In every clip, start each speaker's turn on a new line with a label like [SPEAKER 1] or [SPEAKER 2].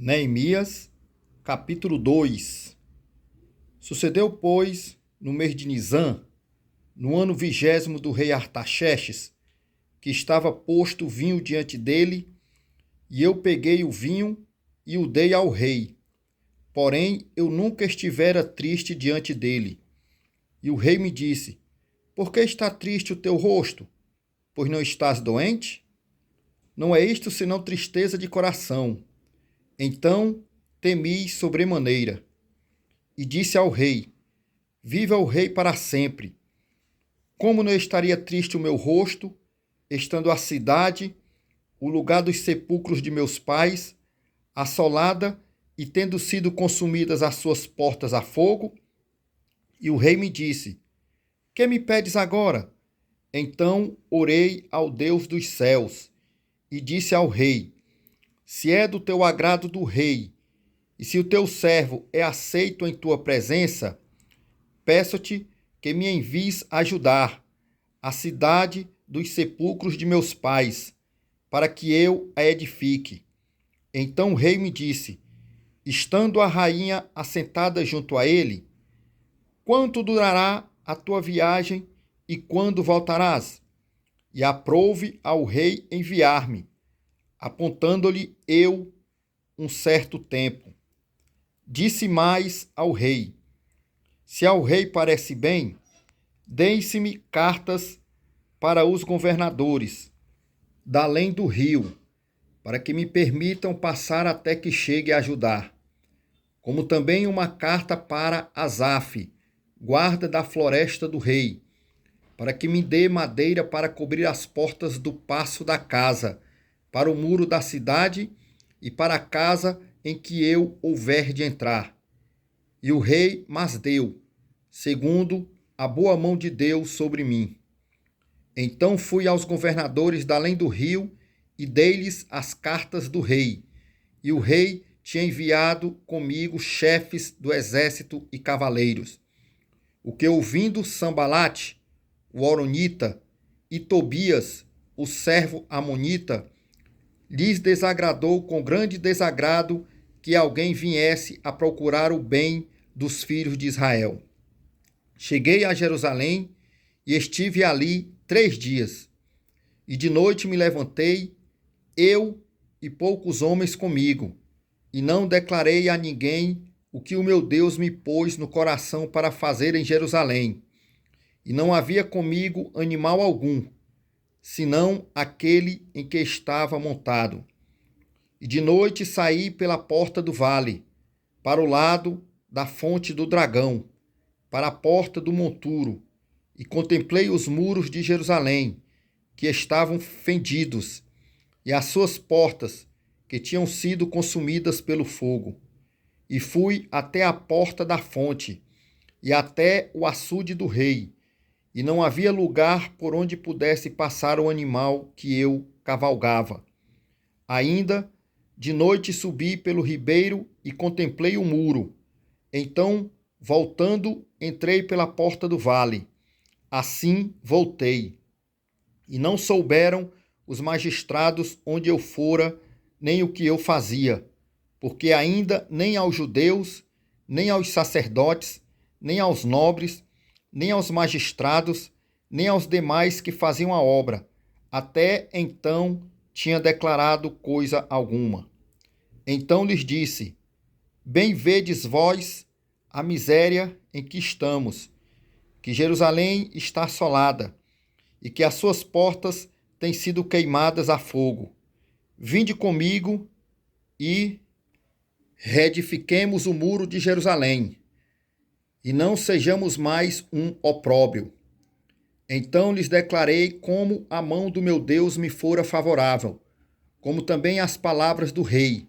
[SPEAKER 1] Neemias, capítulo 2. Sucedeu, pois, no mês de Nisã, no ano 20º do rei Artaxerxes, que estava posto o vinho diante dele, e eu peguei o vinho e o dei ao rei. Porém, eu nunca estivera triste diante dele. E o rei me disse: Por que está triste o teu rosto? Pois não estás doente? Não é isto senão tristeza de coração. Então temi sobremaneira, e disse ao rei: Viva o rei para sempre! Como não estaria triste o meu rosto, estando a cidade, o lugar dos sepulcros de meus pais, assolada e tendo sido consumidas as suas portas a fogo? E o rei me disse: Que me pedes agora? Então orei ao Deus dos céus, e disse ao rei: Se é do teu agrado do rei, e se o teu servo é aceito em tua presença, peço-te que me envies ajudar a cidade dos sepulcros de meus pais, para que eu a edifique. Então o rei me disse, estando a rainha assentada junto a ele: Quanto durará a tua viagem e quando voltarás? E aprouve ao rei enviar-me, apontando-lhe eu um certo tempo. Disse mais ao rei: Se ao rei parece bem, deem-se-me cartas para os governadores da além do rio, para que me permitam passar até que chegue a ajudar. Como também uma carta para Asaf, guarda da floresta do rei, para que me dê madeira para cobrir as portas do paço da casa, para o muro da cidade e para a casa em que eu houver de entrar. E o rei mas deu, segundo a boa mão de Deus sobre mim. Então fui aos governadores da além do rio e dei-lhes as cartas do rei. E o rei tinha enviado comigo chefes do exército e cavaleiros. O que ouvindo Sambalate, o horonita, e Tobias, o servo amonita, lhes desagradou com grande desagrado que alguém viesse a procurar o bem dos filhos de Israel. Cheguei a Jerusalém e estive ali 3 dias. E de noite me levantei, eu e poucos homens comigo, e não declarei a ninguém o que o meu Deus me pôs no coração para fazer em Jerusalém. E não havia comigo animal algum, senão aquele em que estava montado. E de noite saí pela porta do vale, para o lado da fonte do dragão, para a porta do monturo, e contemplei os muros de Jerusalém, que estavam fendidos, e as suas portas, que tinham sido consumidas pelo fogo. E fui até a porta da fonte, e até o açude do rei, e não havia lugar por onde pudesse passar o animal que eu cavalgava. Ainda de noite subi pelo ribeiro e contemplei o muro. Então, voltando, entrei pela porta do vale. Assim voltei. E não souberam os magistrados onde eu fora, nem o que eu fazia, porque ainda nem aos judeus, nem aos sacerdotes, nem aos nobres, nem aos magistrados, nem aos demais que faziam a obra, até então tinha declarado coisa alguma. Então lhes disse: Bem vedes vós a miséria em que estamos, que Jerusalém está assolada, e que as suas portas têm sido queimadas a fogo. Vinde comigo e reedifiquemos o muro de Jerusalém, e não sejamos mais um opróbrio. Então lhes declarei como a mão do meu Deus me fora favorável, como também as palavras do rei,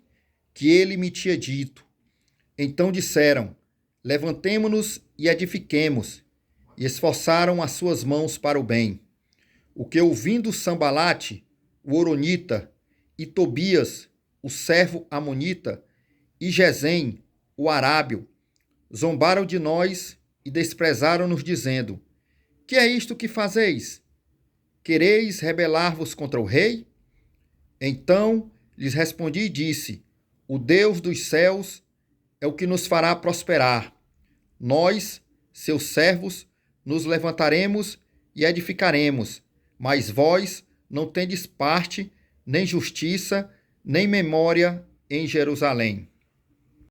[SPEAKER 1] que ele me tinha dito. Então disseram: Levantemo-nos e edifiquemos, e esforçaram as suas mãos para o bem. O que ouvindo Sambalate, o horonita, e Tobias, o servo amonita, e Gesem, o arábio, zombaram de nós e desprezaram-nos, dizendo: Que é isto que fazeis? Quereis rebelar-vos contra o rei? Então lhes respondi e disse: O Deus dos céus é o que nos fará prosperar. Nós, seus servos, nos levantaremos e edificaremos, mas vós não tendes parte, nem justiça, nem memória em Jerusalém.